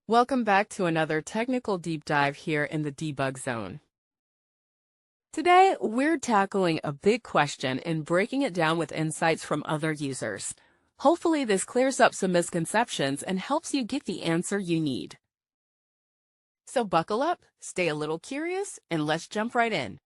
Welcome back to another technical deep dive here in the debug zone. Today, we're tackling a big question and breaking it down with insights from other users. Hopefully, this clears up some misconceptions and helps you get the answer you need. So buckle up, stay a little curious, and let's jump right in.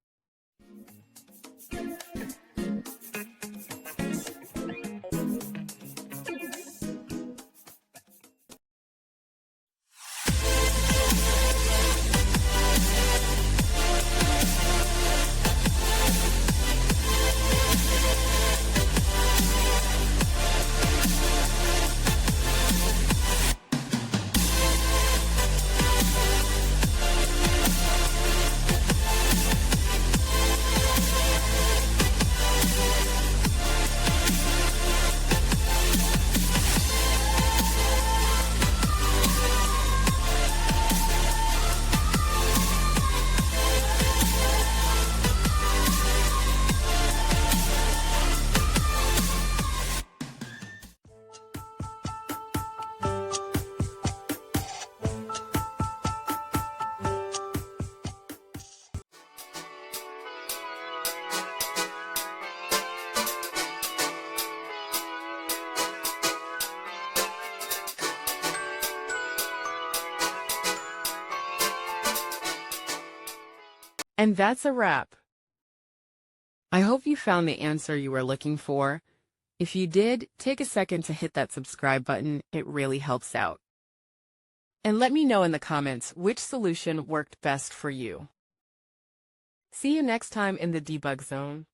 And that's a wrap. I hope you found the answer you were looking for. If you did, take a second to hit that subscribe button. It really helps out. And let me know in the comments which solution worked best for you. See you next time in the debug zone.